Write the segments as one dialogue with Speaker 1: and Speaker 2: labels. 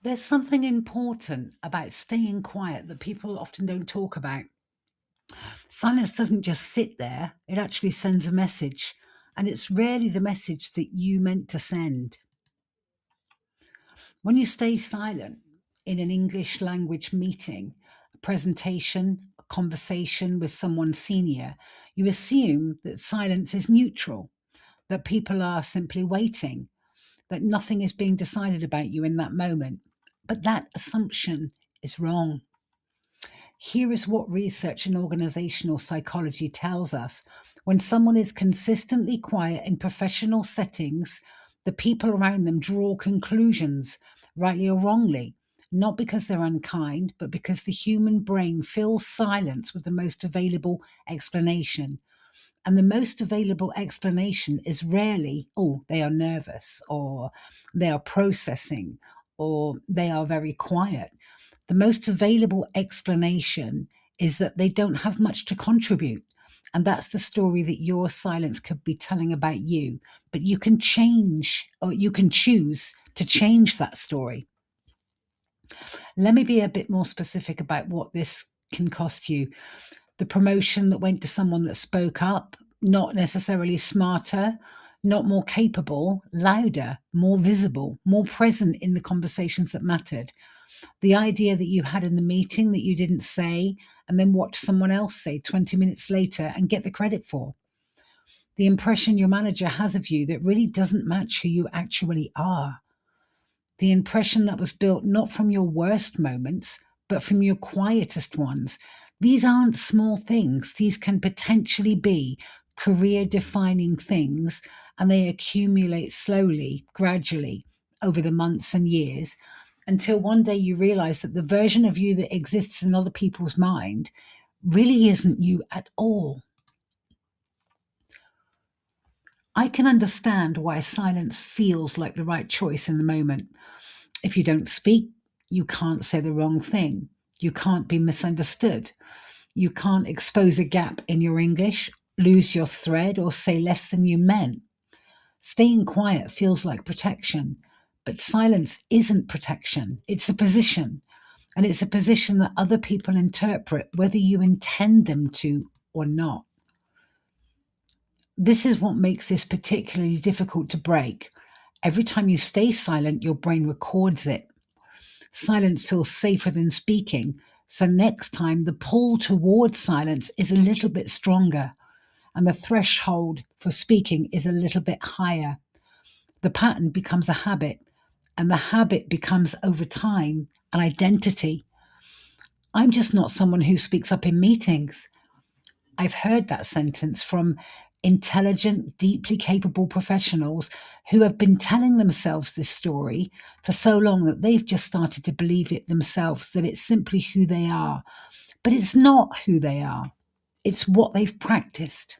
Speaker 1: There's something important about staying quiet that people often don't talk about. Silence doesn't just sit there, it actually sends a message. And it's rarely the message that you meant to send. When you stay silent in an English language meeting, a presentation, a conversation with someone senior, you assume that silence is neutral, that people are simply waiting, that nothing is being decided about you in that moment. But that assumption is wrong. Here is what research in organizational psychology tells us. When someone is consistently quiet in professional settings, the people around them draw conclusions, rightly or wrongly, not because they're unkind, but because the human brain fills silence with the most available explanation. And the most available explanation is rarely, oh, they are nervous, or they are processing, or they are very quiet. The most available explanation is that they don't have much to contribute. And that's the story that your silence could be telling about you. But you can change, or you can choose to change that story. Let me be a bit more specific about what this can cost you. The promotion that went to someone that spoke up, not necessarily smarter, not more capable, louder, more visible, more present in the conversations that mattered. The idea that you had in the meeting that you didn't say and then watch someone else say 20 minutes later and get the credit for. The impression your manager has of you that really doesn't match who you actually are. The impression that was built not from your worst moments, but from your quietest ones. These aren't small things. These can potentially be career defining things, and they accumulate slowly, gradually, over the months and years until one day you realize that the version of you that exists in other people's mind really isn't you at all. I can understand why silence feels like the right choice in the moment. If you don't speak, you can't say the wrong thing. You can't be misunderstood. You can't expose a gap in your English, lose your thread, or say less than you meant. Staying quiet feels like protection, but silence isn't protection. It's a position, and it's a position that other people interpret whether you intend them to or not. This is what makes this particularly difficult to break. Every time you stay silent, your brain records it. Silence feels safer than speaking. So next time, the pull towards silence is a little bit stronger, and the threshold for speaking is a little bit higher. The pattern becomes a habit, and the habit becomes, over time, an identity. I'm just not someone who speaks up in meetings. I've heard that sentence from intelligent, deeply capable professionals who have been telling themselves this story for so long that they've just started to believe it themselves, that it's simply who they are. But it's not who they are, it's what they've practiced.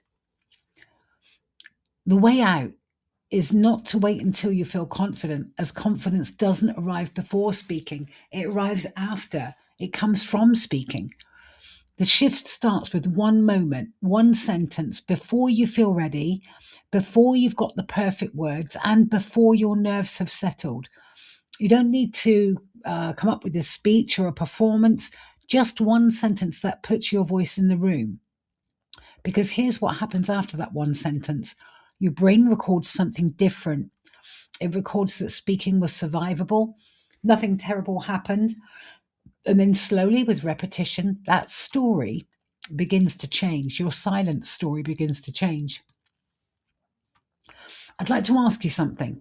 Speaker 1: The way out is not to wait until you feel confident, as confidence doesn't arrive before speaking, it arrives after. It comes from speaking. The shift starts with one moment, one sentence before you feel ready, before you've got the perfect words, and before your nerves have settled. You don't need to come up with a speech or a performance, just one sentence that puts your voice in the room. Because here's what happens after that one sentence: your brain records something different. It records that speaking was survivable, nothing terrible happened. And then slowly, with repetition, that story begins to change. Your silent story begins to change. I'd like to ask you something.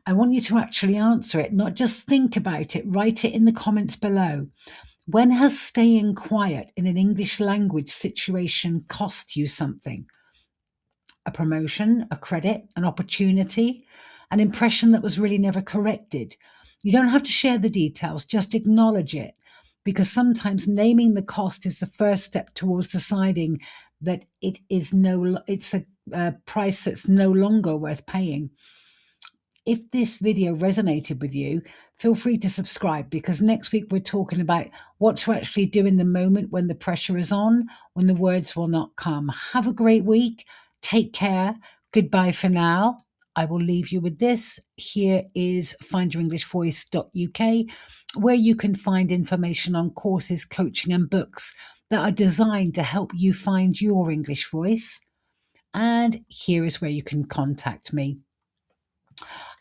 Speaker 1: I want you to actually answer it, not just think about it. Write it in the comments below. When has staying quiet in an English language situation cost you something? A promotion, a credit, an opportunity, an impression that was really never corrected? You don't have to share the details, just acknowledge it, because sometimes naming the cost is the first step towards deciding that it's a price that's no longer worth paying. If this video resonated with you, feel free to subscribe, because next week we're talking about what to actually do in the moment when the pressure is on, when the words will not come. Have a great week. Take care. Goodbye for now. I will leave you with this. Here is findyourenglishvoice.uk, where you can find information on courses, coaching, and books that are designed to help you find your English voice. And here is where you can contact me.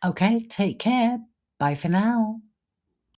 Speaker 1: Okay, take care. Bye for now.